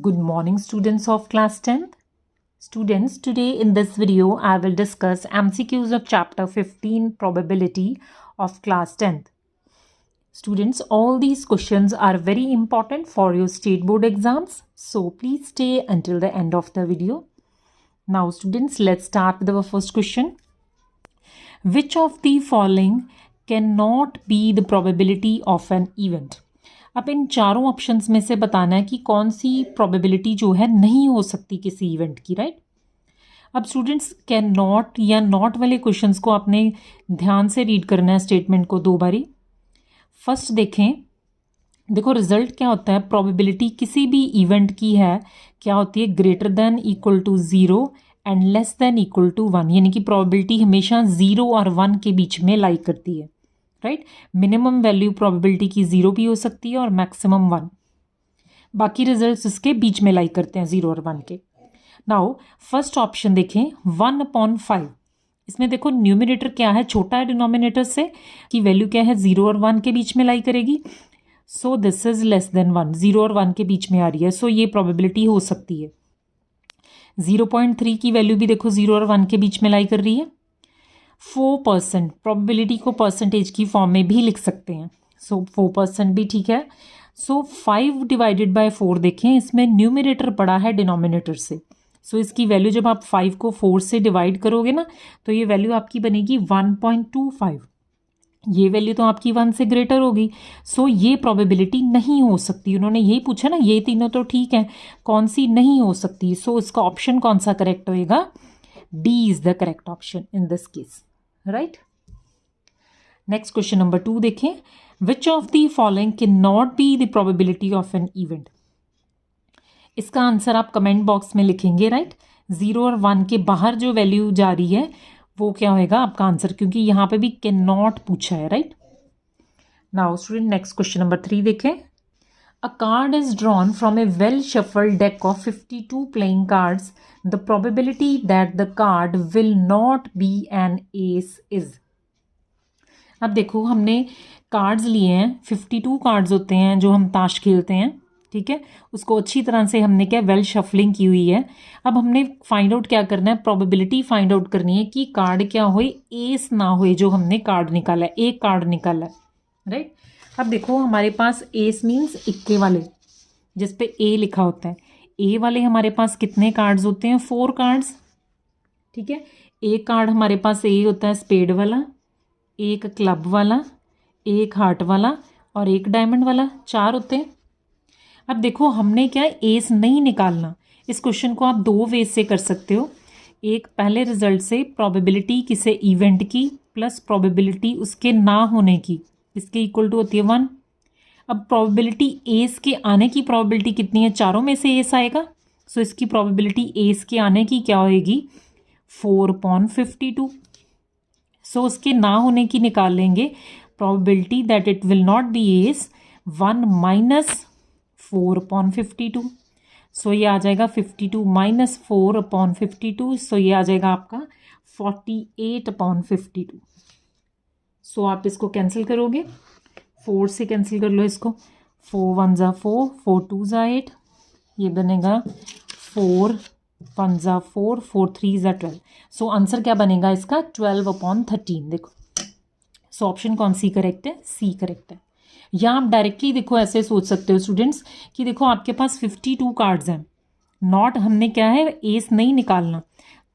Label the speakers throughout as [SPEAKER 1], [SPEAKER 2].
[SPEAKER 1] Good morning, students of class 10th. Students, today in this video, I will discuss MCQs of chapter 15 probability of class 10th. Students, all these questions are very important for your state board exams. So please stay until the end of the video. Now students, let's start with our first question. Which of the following cannot be the probability of an event? अब इन चारों options में से बताना है कि कौन सी probability जो है नहीं हो सकती किसी इवेंट की, राइट। अब स्टूडेंट्स कैन नॉट या नॉट वाले क्वेश्चंस को आपने ध्यान से रीड करना है, स्टेटमेंट को दो बारी। फर्स्ट देखें, देखो रिजल्ट क्या होता है, प्रोबेबिलिटी किसी भी इवेंट की है क्या होती है, greater than equal to 0 and less than equal to 1, यानी कि प्रोबेबिलिटी हमेशा 0 और 1 के बीच में लाई करती है, राइट। मिनिमम वैल्यू प्रोबेबिलिटी की 0 भी हो सकती है और मैक्सिमम 1, बाकी रिजल्ट्स इसके बीच में लाई करते हैं 0 और 1 के। नाउ फर्स्ट ऑप्शन देखें 1/5, इसमें देखो न्यूमिनेटर क्या है, छोटा है डिनोमिनेटर से, कि वैल्यू क्या है 0 और 1 के बीच में लाई करेगी। So this is less than 1, 0 और 1 के बीच में आ रही है, सो ये प्रोबेबिलिटी हो सकती है। 0.3 की वैल्यू भी देखो 0 और 1 के बीच में लाई कर रही है। 4%, प्रोबेबिलिटी को परसेंटेज की फॉर्म में भी लिख सकते हैं, सो 4% भी ठीक है। सो 5 डिवाइडेड बाय 4 देखें, इसमें न्यूमिनेटर पड़ा है डिनोमिनेटर से, सो इसकी वैल्यू जब आप 5 को 4 से डिवाइड करोगे ना, तो ये वैल्यू आपकी बनेगी 1.25, ये वैल्यू तो आपकी 1 से ग्रेटर होगी। सो ये प्रोबेबिलिटी नहीं हो सकती। उन्होंने यही पूछा ना, ये तीनों तो ठीक है, कौन सी नहीं हो सकती। सो इसका ऑप्शन कौन सा करेक्ट होएगा, D is the correct option in this case, right. Next question number 2 देखें, which of the following can not be the probability of an event. इसका आंसर आप कमेंट बॉक्स में लिखेंगे, राइट। 0 और 1 के बाहर जो वैल्यू जा रही है वो क्या होएगा आपका आंसर, क्योंकि यहाँ पे भी कैन नॉट पूछा है, right. Now student next question number 3 देखें, a card is drawn from a well shuffled deck of 52 playing cards. The probability that the card will not be an ace is. अब देखो हमने cards लिए हैं, 52 cards होते हैं जो हम ताश खेलते हैं, ठीक है। उसको अच्छी तरह से हमने क्या वेल शफलिंग की हुई है। अब हमने फाइंड आउट क्या करना है, प्रोबेबिलिटी फाइंड आउट करनी है कि कार्ड क्या होए, एस ना होए जो हमने कार्ड निकाला है, एक कार्ड निकाला है, राइट। अब देखो हमारे पास एस मीन्स इक्के वाले, जिस पे ए लिखा होता है, ए वाले हमारे पास कितने कार्ड्स होते हैं, 4 कार्ड्स, ठीक है। एक कार्ड हमारे पास ए होता है स्पेड वाला, एक क्लब वाला, एक हार्ट वाला और एक डायमंड वाला, 4 होते हैं। अब देखो हमने क्या एस नहीं निकालना, इस क्वेश्चन को आप 2 वे से कर सकते हो। एक पहले रिजल्ट से प्रोबेबिलिटी किसी इवेंट की प्लस प्रोबेबिलिटी उसके ना होने की, इसके इक्वल टू होती है 1। अब प्रोबेबिलिटी एस के आने की प्रोबेबिलिटी कितनी है, चारों में से एस आएगा, सो इसकी प्रोबेबिलिटी एस के आने की क्या होएगी 4/52। सो उसके ना होने की निकाल लेंगे, probability that it will not be S 1 - 4/52। सो ये आ जाएगा 52 - 4/52, सो ये आ जाएगा आपका 48/52। सो आप इसको कैंसिल करोगे, 4 से कैंसिल कर लो इसको, 4 1 ज़ा 4, 4 2 ज़ा 8, ये बनेगा 4 1 ज़ा 4, 4 3 ज़ा 12। सो आंसर क्या बनेगा इसका 12/13। देखो सो ऑप्शन कौन सी करेक्ट है, सी करेक्ट है। या आप डायरेक्टली देखो ऐसे सोच सकते हो स्टूडेंट्स कि देखो आपके पास 52 कार्ड्स हैं, नॉट हमने क्या है एस नहीं निकालना,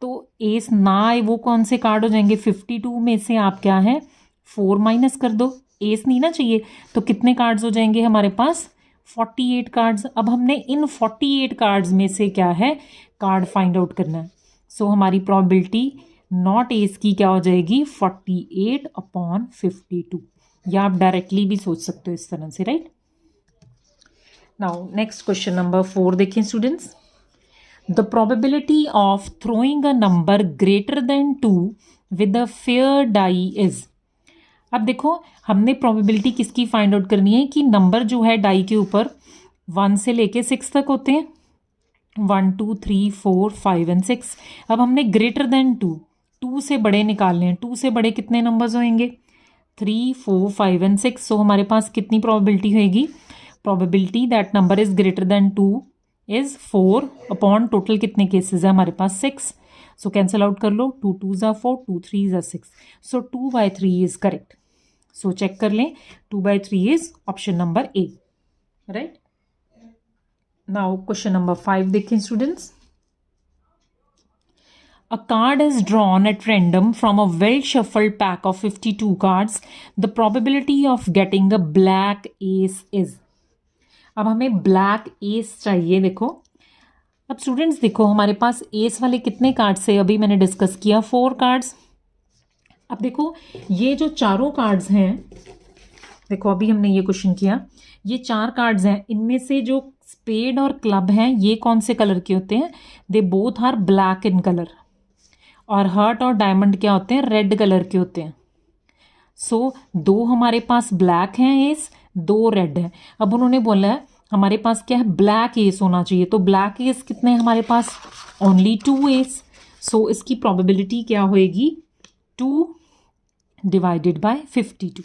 [SPEAKER 1] तो एस ना आए वो कौन से कार्ड हो जाएंगे, 52 में से आप क्या है 4 माइनस कर दो, एस नहीं ना चाहिए, तो कितने कार्ड्स हो जाएंगे हमारे पास 48 कार्ड्स। अब हमने इन 48 कार्ड्स में से क्या है कार्ड फाइंड आउट करना है। सो हमारी प्रोबेबिलिटी नॉट एस की क्या हो जाएगी 48/52, या आप डायरेक्टली भी सोच सकते हो इस तरह से, right. Now next question number 4 देखें students, the probability of throwing a number greater than 2 with a fair die is. अब देखो हमने प्रोबेबिलिटी किसकी फाइंड आउट करनी है कि नंबर जो है डाई के ऊपर 1 से लेके 6 तक होते हैं, 1 2 3 4 5 एंड 6। अब हमने ग्रेटर देन 2 से बड़े निकालने हैं, 2 से बड़े कितने नंबर्स होंगे 3 4 5 एंड 6। सो हमारे पास कितनी प्रोबेबिलिटी होगी, probability that number is greater than 2 is 4 upon total कितने केसेस है हमारे पास 6. सो कैंसिल आउट कर लो. 2 2 ज़ा 4, 2 3 ज़ा 6. सो 2/3 इज करेक्ट. सो चेक कर लें. 2/3 is option number A. Right. Now question number 5 देखें students. A card is drawn at random from a well-shuffled pack of 52 cards. The probability of getting a black ace is. अब हमें black S चाहिए. देखो अब students देखो हमारे पास S वाले कितने कार्ड्स है अभी मैंने डिस्कस किया 4 कार्ड्स. अब देखो ये जो चारों कार्ड्स हैं, देखो अभी हमने ये क्वेश्चन किया, ये 4 कार्ड्स हैं, इनमें से जो स्पेड और क्लब हैं ये कौन से कलर के होते हैं? They both are black in colour. और हार्ट और डायमंड क्या होते हैं? रेड कलर के होते हैं. सो 2 हमारे पास ब्लैक हैं एस, 2 रेड है. अब उन्होंने बोला है हमारे पास क्या है? ब्लैक एस होना चाहिए. तो ब्लैक एस कितने हैं हमारे पास? Only 2 S. सो इसकी प्रोबेबिलिटी क्या होएगी? 2 डिवाइडेड बाय 52.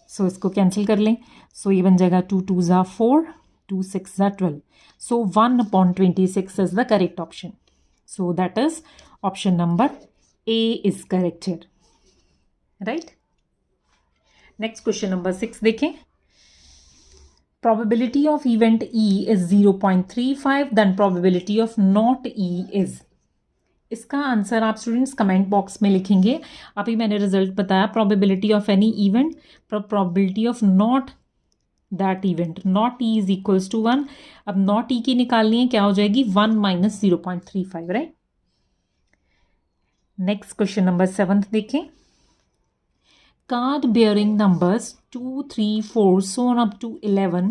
[SPEAKER 1] सो इसको कैंसिल कर लें. सो ये बन जाएगा 2 2 ज़ा 4, 2 6 ज़ा 12. सो 1/26 is the correct option. So that is option number A is correct here. Right. Next question number 6 देखें. Probability of event E is 0.35, then probability of not E is. इसका आंसर आप स्टूडेंट्स कमेंट बॉक्स में लिखेंगे. अभी मैंने result बताया. probability of any event, probability of not that event, not E is equals to 1. अब not E की निकालनी है, क्या हो जाएगी? 1 minus 0.35. Right. Next question number 7 देखें. Card bearing numbers 2, 3, 4, so on up to 11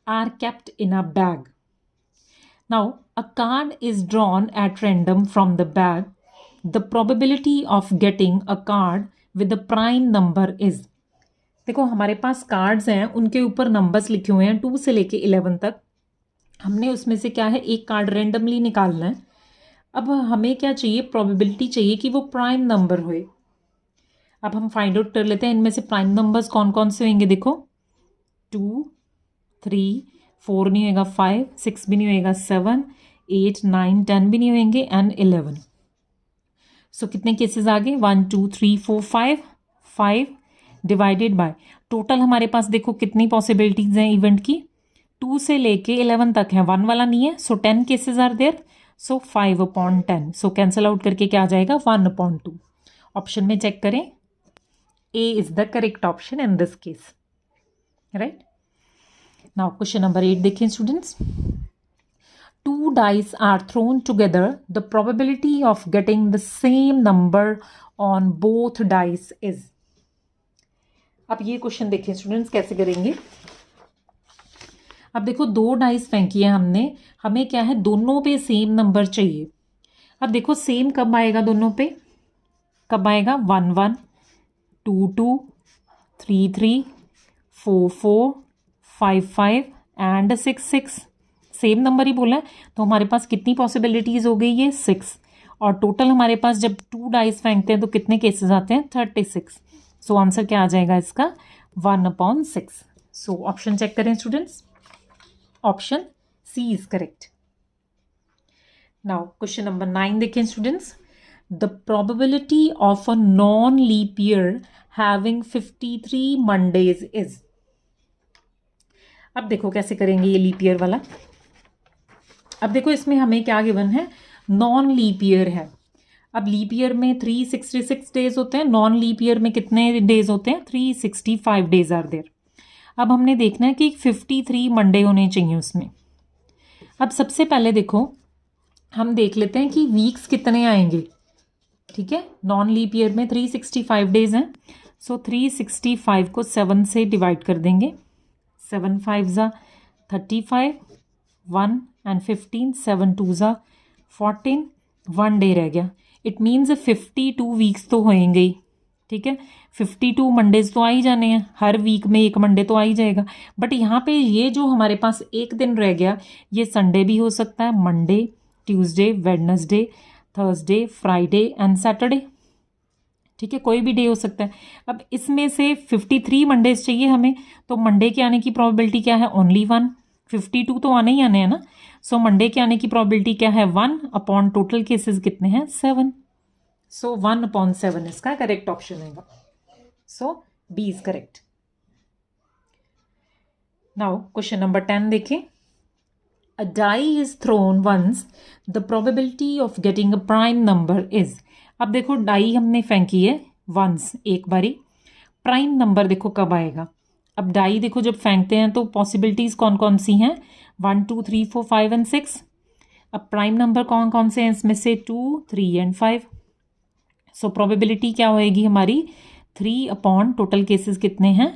[SPEAKER 1] are kept in a bag. Now, a card is drawn at random from the bag. The probability of getting a card with a prime number is. देखो हमारे पास cards हैं, उनके ऊपर numbers लिखे हुए हैं 2 से लेके 11 तक. हमने उसमें से क्या है? एक कार्ड रेंडमली निकालना है. अब हमें क्या चाहिए? प्रोबेबिलिटी चाहिए कि वो प्राइम नंबर होए. अब हम फाइंड आउट कर लेते हैं इनमें से प्राइम नंबर्स कौन कौन से होंगे. देखो 2, 3, 4 नहीं होएगा, 5, 6 भी नहीं होएगा, 7, 8, 9, 10 भी नहीं होंगे एंड 11. सो कितने केसेस आ गए? 1 2 3 4 5 डिवाइडेड बाय टोटल हमारे पास देखो कितनी पॉसिबिलिटीज हैं इवेंट की. 2 से लेके 11 तक है, 1 वाला नहीं है. So 10 cases are there. So 5/10. So cancel out करके क्या आ जाएगा? 1/2. ऑप्शन में चेक करें. A is the correct option in this case. Right. Now question number 8 देखें students. 2 dice are thrown together. The probability of getting the same number on both dice is. अब ये question देखें students कैसे करेंगे. अब देखो 2 dice फेंकी है हमने, हमें क्या है? दोनों पे सेम नंबर चाहिए. अब देखो सेम कब आएगा? दोनों पे कब आएगा? 1 1, 2 2, 3 3, 4 4, 5 5 एंड 6 6. सेम नंबर ही बोला है तो हमारे पास कितनी पॉसिबिलिटीज हो गई? ये 6. और टोटल हमारे पास जब 2 डाइस फेंकते हैं तो कितने केसेस आते हैं? 36. सो आंसर क्या आ जाएगा इसका? 1/6. सो ऑप्शन चेक करें students. Option C is correct. Now question number 9 देखें students. The probability of a non-leap year having 53 Mondays is. अब देखो कैसे करेंगे ये लीप ईयर वाला. अब देखो इसमें हमें क्या गिवन है? नॉन लीप ईयर है. अब लीप ईयर में 366 डेज होते हैं, नॉन लीप ईयर में कितने डेज होते हैं? 365 डेज आर देयर. अब हमने देखना है कि 53 मंडे होने चाहिए उसमें. अब सबसे पहले देखो हम देख लेते हैं कि वीक्स कितने आएंगे. ठीक है, नॉन लीप ईयर में 365 डेज हैं. सो 365 को 7 से डिवाइड कर देंगे. 7 5 ज़ा 35, 1 एंड 15, 7 2 ज़ा 14, 1 डे रह गया. इट मीन्स 52 वीक्स तो होएंगे ही. ठीक है, 52 मंडेज तो आ ही जाने हैं, हर वीक में एक मंडे तो आ ही जाएगा. बट यहाँ पे ये जो हमारे पास एक दिन रह गया, ये संडे भी हो सकता है, Monday, Tuesday, Wednesday, Thursday, Friday and Saturday. ठीक है, कोई भी डे हो सकता है. अब इसमें से 53 मंडेज चाहिए हमें, तो मंडे के आने की प्रोबेबिलिटी क्या है? ओनली 1. 52 तो आने ही आने हैं ना, सो मंडे के आने की प्रोबेबिलिटी क्या है 1 अपॉन टोटल केसेस कितने हैं 7, सो 1/7 इसका करेक्ट ऑप्शन है, so B is correct. Now question number 10 देखें। A die is thrown once, the probability of getting a prime number is। अब देखो डाई हमने फेंकी है वंस, एक बारी, प्राइम नंबर देखो कब आएगा। अब डाई देखो जब फेंकते हैं तो पॉसिबिलिटीज कौन कौन सी हैं 1 2 3 4 5 एंड 6। अब प्राइम नंबर कौन कौन से हैं इसमें से 2 3 एंड 5। सो प्रोबेबिलिटी क्या होएगी हमारी 3 अपॉन टोटल केसेस कितने हैं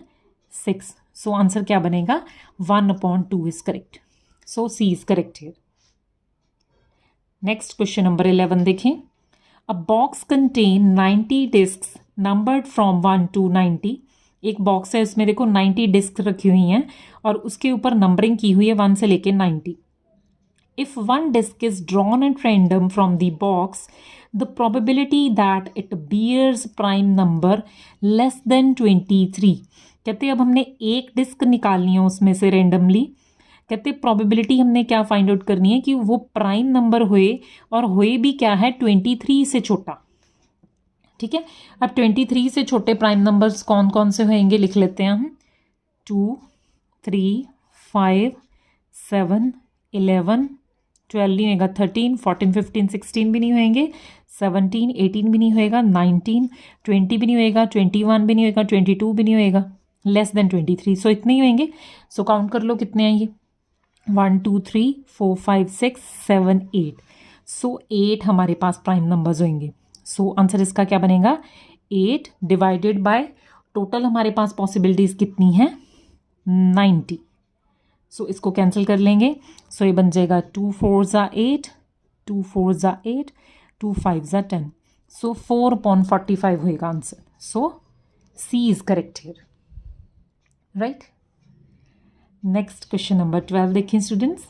[SPEAKER 1] 6। सो आंसर क्या बनेगा 1/2 is correct, so C is correct here. Next question number 11 देखें। A box contain 90 discs numbered from 1 to 90। एक बॉक्स है इसमें देखो 90 डिस्क रखी हुई हैं और उसके ऊपर नंबरिंग की हुई है 1 से लेके 90। If one disk is drawn at random from the box, the probability that it bears prime number less than 23। कहते अब हमने एक डिस्क निकालनी है उसमें से रेंडमली, कहते प्रोबेबिलिटी हमने क्या फाइंड आउट करनी है कि वो प्राइम नंबर हुए, और हुए भी क्या है 23 से छोटा। ठीक है, अब 23 से छोटे प्राइम नंबर्स कौन कौन से होंगे लिख लेते हैं हम। 2 3 5 7 11 12 नहीं होएगा, 13 14 15 16 भी नहीं होएंगे, 17 18 भी नहीं होएगा, 19 20 भी नहीं होएगा, 21 भी नहीं होएगा, 22 भी नहीं होएगा, लेस देन 23। सो इतने ही होंगे। सो काउंट कर लो कितने हैं ये 1 2 3 4 5 6 7 8। सो 8 हमारे पास प्राइम नंबर्स होंगे। सो आंसर इसका क्या बनेगा 8 डिवाइडेड बाय टोटल हमारे पास पॉसिबिलिटीज कितनी हैं 90। सो इसको कैंसिल कर लेंगे। सो ये बन जाएगा 2 4 ज़ा 8 2 4 ज़ा 8 2 5 ज़ा 10। सो 4/45 होएगा answer. So C is correct here, right. Next question number 12 देखें students.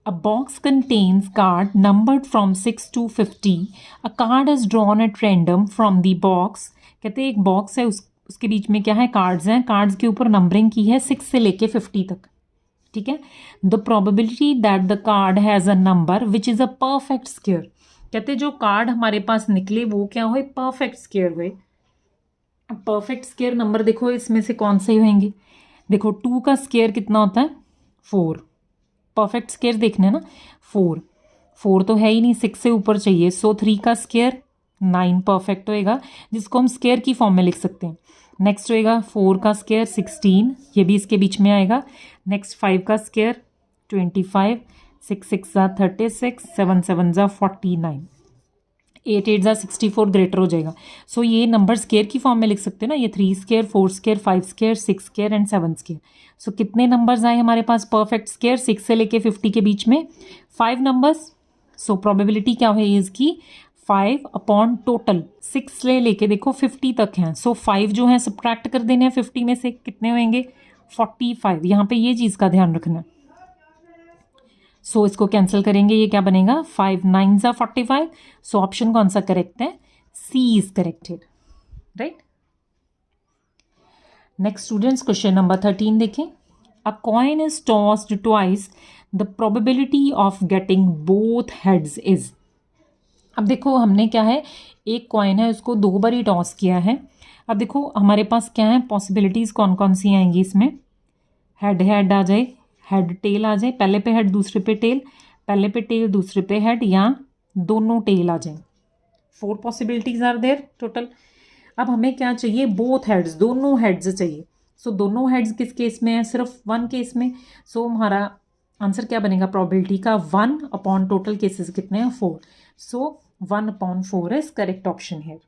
[SPEAKER 1] A box contains card numbered from 6 to 50। A card is drawn at random from the box. कहते हैं एक बॉक्स है, उसके बीच में क्या है कार्ड्स हैं, कार्ड्स के ऊपर नंबरिंग की है 6 से लेके 50 तक। ठीक है, the probability that the card has a number which is a perfect square. कहते जो कार्ड हमारे पास निकले वो क्या हुए परफेक्ट स्क्वायर हुए। परफेक्ट स्क्वायर नंबर देखो इसमें से कौन से होंगे, देखो 2 का स्क्वायर कितना होता है 4। परफेक्ट स्क्वायर देखना है ना, 4 तो है ही नहीं, 6 से ऊपर चाहिए। सो 3 का स्क्वायर 9 परफेक्ट होएगा, जिसको हम स्क्वायर की फॉर्म में लिख सकते हैं। नेक्स्ट होएगा 4 का स्क्वायर 16, ये भी इसके बीच में आएगा। नेक्स्ट 5 का स्क्वायर 25, 6 6 ज़ा 36, 7 7 ज़ा 49, 8 8 ज़ा 64 ग्रेटर हो जाएगा। सो ये नंबर स्क्वायर की फॉर्म में लिख सकते हैं ना, ये 3 square 4 square 5 square 6 square and 7 square. So कितने नंबर्स आए हमारे पास परफेक्ट स्क्वायर 6 से लेके 50 के बीच में 5 नंबर्स। सो प्रोबेबिलिटी क्या है इसकी 5 अपॉन टोटल 6 से लेके देखो 50 तक हैं। सो 5 जो है सब्ट्रैक्ट कर देने हैं 50 में से, कितने होंगे 45। यहाँ पे ये चीज़ का ध्यान रखना है। सो इसको कैंसिल करेंगे, ये क्या बनेगा 5 9 ज़ा 45। सो ऑप्शन कौन सा करेक्ट है C is corrected, right. Next students question number 13 देखें। A coin is tossed twice, the probability of getting both heads is. अब देखो हमने क्या है एक कॉइन है उसको 2 बार ही टॉस किया है। अब देखो हमारे पास क्या है पॉसिबिलिटीज़ कौन कौन सी आएंगी इसमें, हेड हेड आ जाए, हेड टेल आ जाए, पहले पे हेड दूसरे पे टेल, पहले पे टेल दूसरे पे हेड, या दोनों टेल आ जाए। 4 पॉसिबिलिटीज आर देयर टोटल। अब हमें क्या चाहिए बोथ हेड्स, दोनों हेड्स चाहिए। सो दोनों हेड्स किस केस में है सिर्फ 1 केस में। सो हमारा आंसर क्या बनेगा प्रोबेबिलिटी का 1 अपॉन टोटल केसेस कितने हैं 4। सो 1/4 इज करेक्ट ऑप्शन है,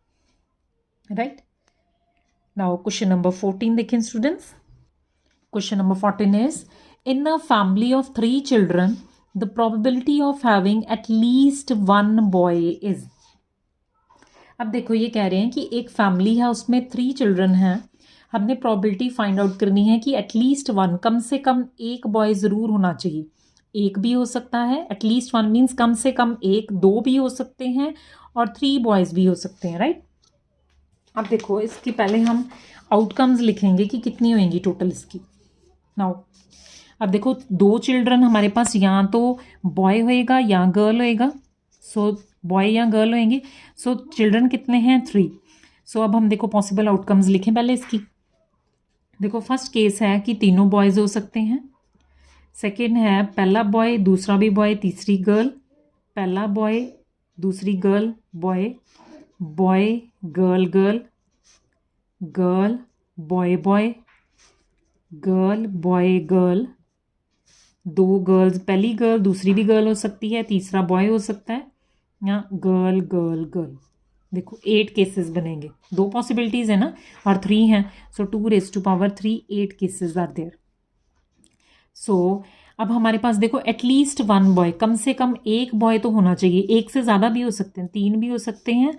[SPEAKER 1] राइट। नाउ क्वेश्चन नंबर 14 देखें students. Question number 14 is in a family of 3 children, the probability of having at least 1 boy is। अब देखो ये कह रहे हैं कि एक फैमिली है उसमें 3 चिल्ड्रन हैं, हमने प्रोबेबिलिटी फाइंड आउट करनी है कि एटलीस्ट 1 कम से कम एक बॉय ज़रूर होना चाहिए। एक भी हो सकता है, एटलीस्ट 1 मीन्स कम से कम एक, 2 भी हो सकते हैं और 3 बॉयज़ भी हो सकते हैं, राइट। अब देखो इसके पहले हम आउटकम्स लिखेंगे कि कितनी होंगी टोटल इसकी। नाउ अब देखो 2 चिल्ड्रन हमारे पास या तो बॉय होएगा या गर्ल होएगा, सो बॉय या गर्ल होएंगे। सो चिल्ड्रन कितने हैं 3। सो अब हम देखो पॉसिबल आउटकम्स लिखें पहले इसकी। देखो फर्स्ट केस है कि तीनों बॉयज़ हो सकते हैं। सेकेंड है पहला बॉय दूसरा भी बॉय तीसरी गर्ल, पहला बॉय दूसरी girl boy, boy girl girl, girl boy boy, girl boy girl, 2 girls, पहली गर्ल दूसरी भी गर्ल हो सकती है, तीसरा बॉय हो सकता है, या गर्ल गर्ल गर्ल। देखो 8 केसेस बनेंगे, 2 पॉसिबिलिटीज़ है ना और 3 हैं। सो 2⁻3 8 केसेस आर देयर। सो अब हमारे पास देखो एटलीस्ट 1 बॉय, कम से कम एक बॉय तो होना चाहिए। एक से ज़्यादा भी हो सकते हैं, 3 भी हो सकते हैं,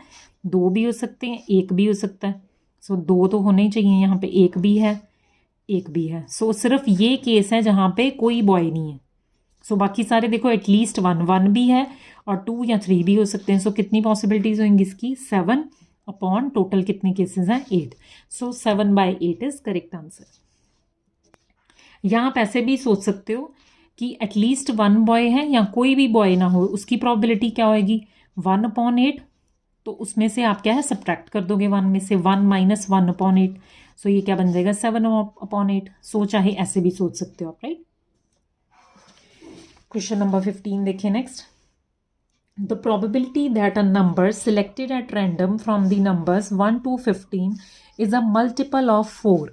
[SPEAKER 1] 2 भी हो सकते हैं, 1 भी हो सकता है। सो 2 तो होने ही चाहिए, यहाँ पे 1 भी है, 1 भी है। सो सिर्फ ये केस है जहाँ पे कोई बॉय नहीं है। सो बाकी सारे देखो एटलीस्ट 1 भी है और 2 या 3 भी हो सकते हैं। सो कितनी पॉसिबिलिटीज़ होंगी इसकी 7 अपॉन टोटल कितने केसेस हैं 8। सो 7/8 इज करेक्ट आंसर। या आप ऐसे भी सोच सकते हो कि एटलीस्ट 1 बॉय है या कोई भी बॉय ना हो, उसकी प्रोबेबिलिटी क्या होगी 1/8। तो उसमें से आप क्या है सब्ट्रैक्ट कर दोगे 1 में से, 1 - 1/8। सो ये क्या बन जाएगा 7/8। सो चाहे ऐसे भी सोच सकते हो आप, राइट। क्वेश्चन नंबर 15 देखिए next. The probability that a number selected eight random from the numbers 1 to 15 is a multiple of 4।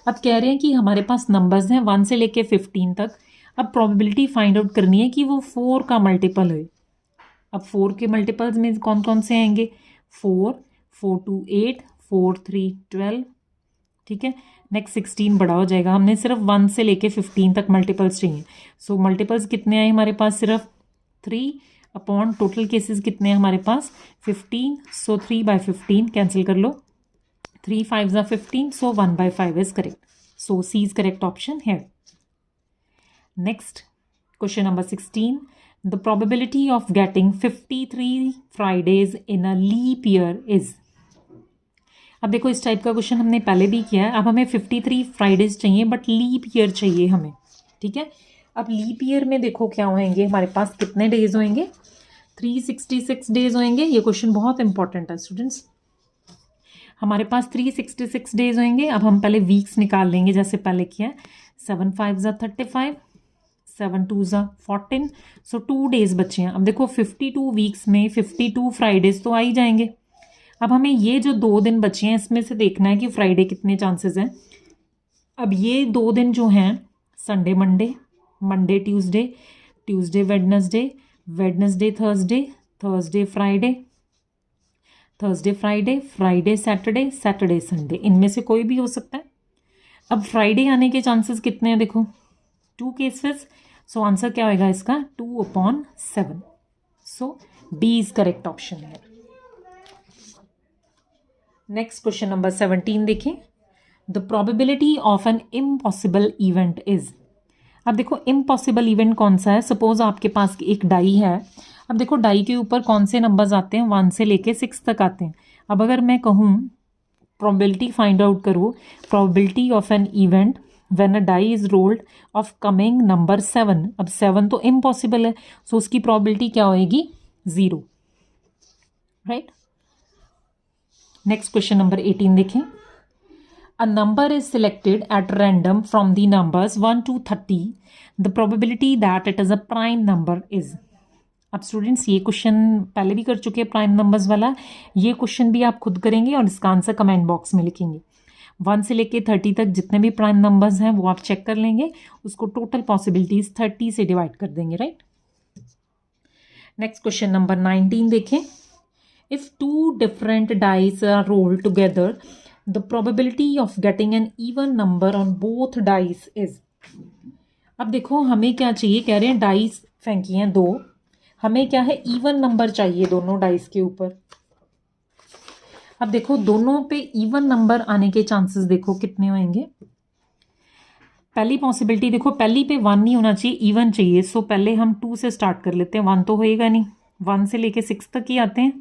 [SPEAKER 1] अब कह रहे हैं कि हमारे पास नंबर्स हैं 1 से लेके 15 तक। अब प्रोबेबिलिटी फाइंड आउट करनी है कि वो 4 का मल्टीपल है। अब 4 के मल्टीपल्स में कौन कौन से आएंगे 4, 4 2 8, 4 3 12, ठीक है। नेक्स्ट 16 बड़ा हो जाएगा, हमने सिर्फ 1 से लेके 15 तक मल्टीपल्स चाहिए। सो मल्टीपल्स कितने आए हमारे पास सिर्फ 3 अपॉन टोटल केसेस कितने हैं हमारे पास 15। सो 3/15 कैंसिल कर लो, 3 5s are 15, so 1/5 is correct. So C is correct option here. Next, question number 16. The probability of getting 53 Fridays in a leap year is। अब देखो इस टाइप का क्वेश्चन हमने पहले भी किया है। अब हमें 53 फ्राइडेज चाहिए बट लीप ईयर चाहिए हमें, ठीक है। अब लीप ईयर में देखो क्या होंगे हमारे पास, कितने डेज होंगे 366 डेज होंगे। ये क्वेश्चन बहुत इंपॉर्टेंट है स्टूडेंट्स। हमारे पास 366 डेज होंगे। अब हम पहले वीक्स निकाल लेंगे जैसे पहले किया, 7 5s are 35, 7 2s are 14। So 2 days बचे हैं। अब देखो 52 वीक्स में 52 फ्राइडेज तो आ ही जाएंगे। अब हमें ये जो 2 दिन बचे हैं इसमें से देखना है कि फ्राइडे कितने चांसेस हैं। अब ये 2 दिन जो हैं Sunday Monday, Monday Tuesday, Tuesday Wednesday, Wednesday Thursday, Thursday Friday, Thursday Friday, Friday Saturday, Saturday Sunday, इनमें से कोई भी हो सकता है। अब फ्राइडे आने के चांसेस कितने हैं देखो 2 केसेस। सो आंसर क्या होगा इसका 2/7। सो डी इज करेक्ट ऑप्शन है। नेक्स्ट क्वेश्चन नंबर 17 देखें। The probability of an impossible event is. अब देखो इम्पॉसिबल इवेंट कौन सा है। सपोज आपके पास एक डाई है। अब देखो डाई के ऊपर कौन से नंबर्स आते हैं 1 से लेके 6 तक आते हैं। अब अगर मैं कहूँ प्रोबेबिलिटी फाइंड आउट करो, probability of an event when a die is rolled of coming number 7। अब 7 तो इम्पॉसिबल है, सो उसकी प्रोबेबिलिटी क्या होएगी 0, राइट। नेक्स्ट क्वेश्चन नंबर 18 देखें। A number is selected at random from the numbers 1 to 30. The probability that it is a prime number is। अब students ये question पहले भी कर चुके हैं प्राइम नंबर्स वाला। ये क्वेश्चन भी आप खुद करेंगे और इसका आंसर कमेंट बॉक्स में लिखेंगे। 1 से लेके 30 तक जितने भी प्राइम नंबर्स हैं वो आप चेक कर लेंगे, उसको टोटल पॉसिबिलिटीज 30 से डिवाइड कर देंगे, राइट। नेक्स्ट क्वेश्चन नंबर 19 देखें। If 2 different dice are rolled together the probability of getting an even number on both dice is। अब देखो हमें क्या चाहिए, कह रहे हैं डाइस फेंकी हैं 2, हमें क्या है इवन नंबर चाहिए दोनों डाइस के ऊपर। अब देखो दोनों पे इवन नंबर आने के चांसेस देखो कितने होंगे। पहली पॉसिबिलिटी देखो, पहली पे 1 नहीं होना चाहिए, इवन चाहिए। सो पहले हम 2 से स्टार्ट कर लेते हैं, 1 तो होएगा नहीं, 1 से लेके 6 तक ही आते हैं।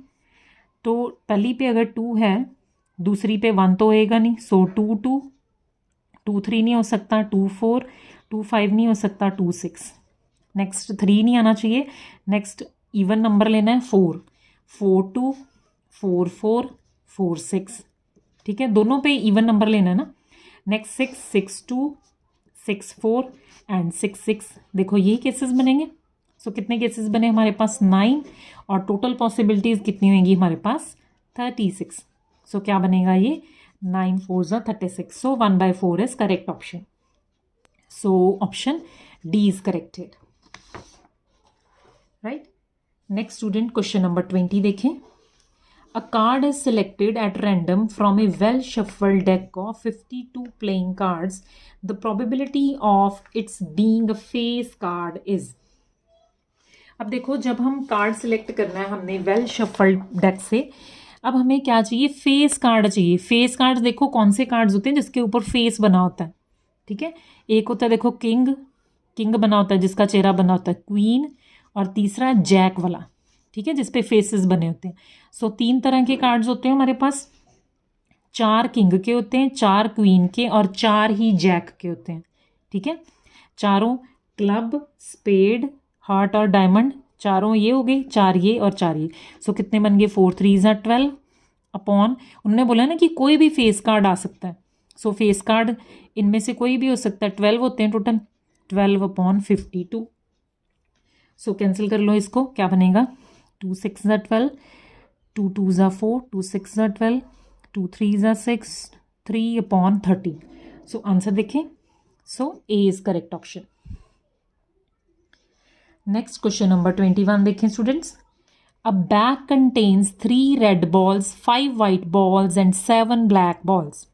[SPEAKER 1] तो पहली पे अगर 2 है, दूसरी पे 1 तो होएगा नहीं, सो 2 2 2 3 नहीं हो सकता, 2 4, 2 5 नहीं हो सकता, 2 6, नेक्स्ट 3 नहीं आना चाहिए, नेक्स्ट इवन नंबर लेना है 4, 4 2, 4 4, 4 6, ठीक है, दोनों पे इवन नंबर लेना है ना। नेक्स्ट 6 6 2, 6 4 एंड 6 6, देखो यही केसेस बनेंगे। सो कितने केसेस बने हमारे पास 9, और टोटल पॉसिबिलिटीज़ कितनी होंगी हमारे पास 36। सो क्या बनेगा ये 9 4 36। सो 1/4 is correct option. So option D is corrected, right. Next student question number 20 देखें। A card is selected at random from a well shuffled deck of 52 playing cards. The probability of its being a face card is। अब देखो जब हम card select करना है हमने well shuffled deck से, अब हमें क्या चाहिए, फेस कार्ड चाहिए। फेस कार्ड देखो कौन से कार्ड्स होते हैं जिसके ऊपर फेस बना होता है, ठीक है। एक होता है देखो किंग, किंग बना होता है जिसका चेहरा बना होता है, क्वीन, और तीसरा जैक वाला, ठीक है, जिसपे फेसेस बने होते हैं। सो 3 तरह के कार्ड्स होते हैं हमारे पास, 4 किंग के होते हैं, 4 क्वीन के, और 4 ही जैक के होते हैं, ठीक है। चारों क्लब, स्पेड, हार्ट और डायमंड, चारों ये हो गए, 4 ये और 4 ये। सो कितने बन गए 4 3 12 अपॉन, उन्होंने बोला ना कि कोई भी फेस कार्ड आ सकता है। सो फेस कार्ड इनमें से कोई भी हो सकता है, 12 होते हैं टोटल, 12 अपॉन 52। सो कैंसिल कर लो इसको, क्या बनेगा 2 6 12, 2 2 4, 2 6 12, 2 3 6, 3 अपॉन 30। सो आंसर देखें, so A is correct option. Next question number 21 देखें students. A bag contains 3 red balls, 5 white balls and 7 black balls.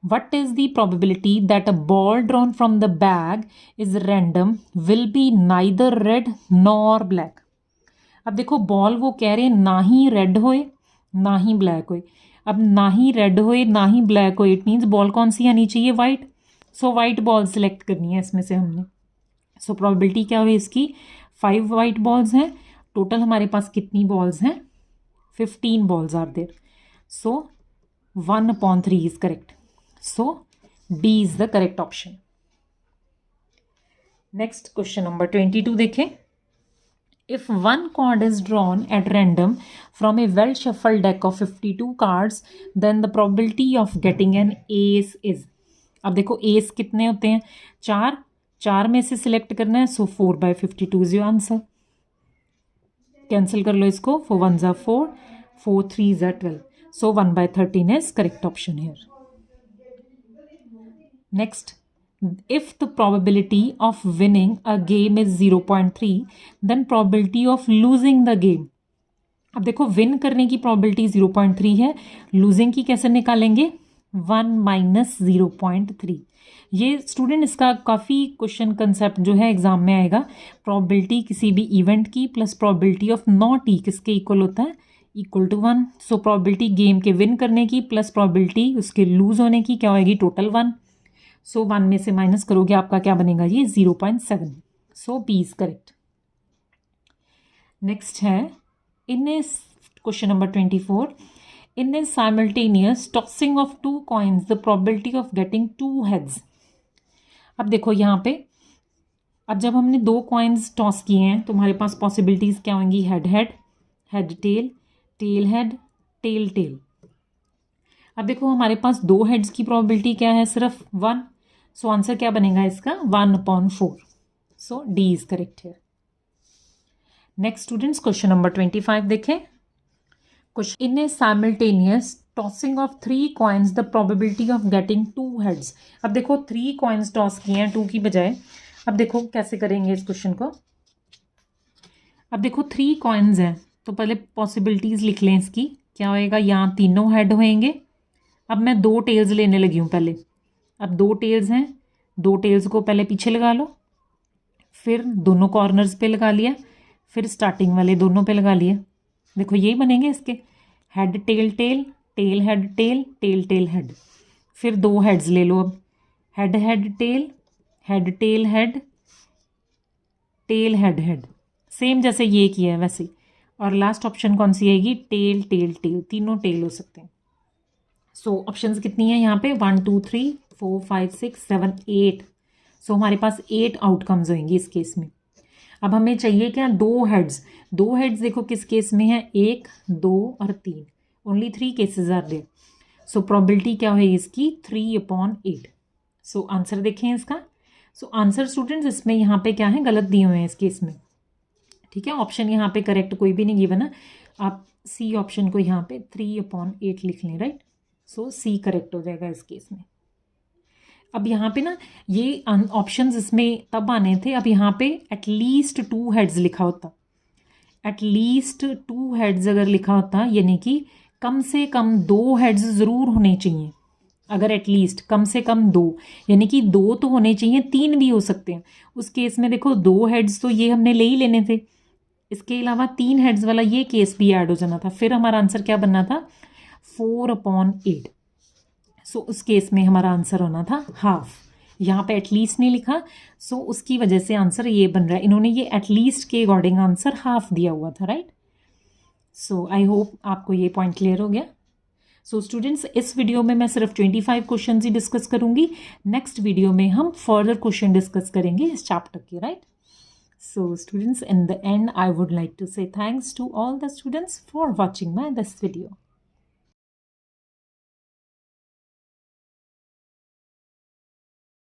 [SPEAKER 1] What is the probability that a ball drawn from the bag is random will be neither red nor black? अब देखो ball वो कह रहे हैं ना ही red होए ना ही black होए। अब ना ही रेड होए ना ही ब्लैक होए, इट मीन्स बॉल कौन सी आनी चाहिए, white. So white ball select करनी है इसमें से हमने। सो प्रोबेबिलिटी क्या हुई इसकी, 5 वाइट बॉल्स हैं, टोटल हमारे पास कितनी बॉल्स हैं, 15 balls are there. So 1/3 is correct. So D is the correct option. Next question number 22 देखें। If one card is drawn at random from a well shuffled deck of 52 cards, then the probability of getting an ace is। अब देखो S कितने होते हैं, 4, 4 में से select करना है। सो 4/52 इज योर आंसर। कैंसिल कर लो इसको, 4 1 4, 4 3 12। सो 1/13 is correct option here. Next, if the probability of winning a game is 0.3, then probability of losing the game। अब देखो विन करने की probability 0.3 है, लूजिंग की कैसे निकालेंगे, 1 - 0.3। ये स्टूडेंट इसका काफ़ी क्वेश्चन कंसेप्ट जो है एग्जाम में आएगा। probability किसी भी इवेंट की plus probability of not E किसके इक्वल होता है, equal to 1। So probability game के विन करने की प्लस probability उसके लूज होने की क्या होगी, टोटल 1। सो 1 में से माइनस करोगे आपका क्या बनेगा, ये 0.7। So B is correct. Next है in a question number 24, in a simultaneous tossing of 2 coins the probability of getting 2 heads. अब देखो यहाँ पे, अब जब हमने 2 कॉइन्स टॉस किए हैं तो हमारे पास पॉसिबिलिटीज क्या होंगी, head head, head tail, tail head, tail tail. अब देखो हमारे पास 2 हेड्स की प्रोबेबिलिटी क्या है, सिर्फ 1। सो आंसर क्या बनेगा इसका, 1/4। सो डी इज करेक्ट है। नेक्स्ट स्टूडेंट्स क्वेश्चन नंबर 25 देखें। Question, in a simultaneous tossing of 3 coins the probability of getting 2 heads. अब देखो 3 कॉइन्स टॉस किए हैं 2 की बजाय। अब देखो कैसे करेंगे इस क्वेश्चन को। अब देखो 3 कॉइन्स हैं तो पहले पॉसिबिलिटीज लिख लें इसकी, क्या होएगा, यहाँ तीनों हेड होएंगे। अब मैं 2 टेल्स लेने लगी हूँ पहले। अब 2 टेल्स हैं, 2 टेल्स को पहले पीछे लगा लो, फिर दोनों कॉर्नर्स पे लगा लिया, फिर स्टार्टिंग वाले दोनों पे लगा लिया। देखो यही बनेंगे इसके, head tail tail, tail head tail, tail tail head. फिर 2 हेड्स ले लो, अब head head tail, head tail head, tail head head, same जैसे ये किया है वैसे। और लास्ट ऑप्शन कौन सी आएगी, टेल टेल टेल, तीनों टेल हो सकते हैं। सो ऑप्शंस कितनी है यहाँ पे, 1 2 3 4 5 6 7 8। सो हमारे पास 8 आउटकम्स होंगे इस केस में। अब हमें चाहिए क्या, 2 हेड्स। 2 हेड्स देखो किस केस में है, 1 2 और 3, only 3 cases are there. So probability क्या है इसकी, 3/8। सो आंसर देखें इसका। सो आंसर स्टूडेंट्स इसमें यहाँ पे क्या है, गलत दिए हुए हैं इस केस में, ठीक है। ऑप्शन यहाँ पे करेक्ट कोई भी नहीं गिवन है, आप सी ऑप्शन को यहाँ पे 3/8 लिख लें, राइट। सो सी करेक्ट हो जाएगा इस केस में। अब यहाँ पे ना ये ऑप्शंस इसमें तब आने थे, अब यहाँ पे एटलीस्ट 2 हेड्स लिखा होता, एटलीस्ट 2 हेड्स अगर लिखा होता, यानी कि कम से कम 2 हेड्स ज़रूर होने चाहिए। अगर एटलीस्ट कम से कम 2, यानी कि 2 तो होने चाहिए, 3 भी हो सकते हैं। उस केस में देखो 2 हेड्स तो ये हमने ले ही लेने थे, इसके अलावा 3 हेड्स वाला ये केस भी ऐड हो जाना था, फिर हमारा आंसर क्या बनना था, 4/8। सो उस केस में हमारा आंसर होना था हाफ। यहाँ पे एटलीस्ट नहीं लिखा, सो उसकी वजह से आंसर ये बन रहा है। इन्होंने ये एटलीस्ट के अकॉर्डिंग आंसर हाफ दिया हुआ था, राइट। सो आई होप आपको ये पॉइंट क्लियर हो गया। सो स्टूडेंट्स, इस वीडियो में मैं सिर्फ 25 क्वेश्चन ही डिस्कस करूंगी। नेक्स्ट वीडियो में हम फर्दर क्वेश्चन डिस्कस करेंगे इस चैप्टर के, right. So students, in the end I would like to say thanks to all the students for watching my this video.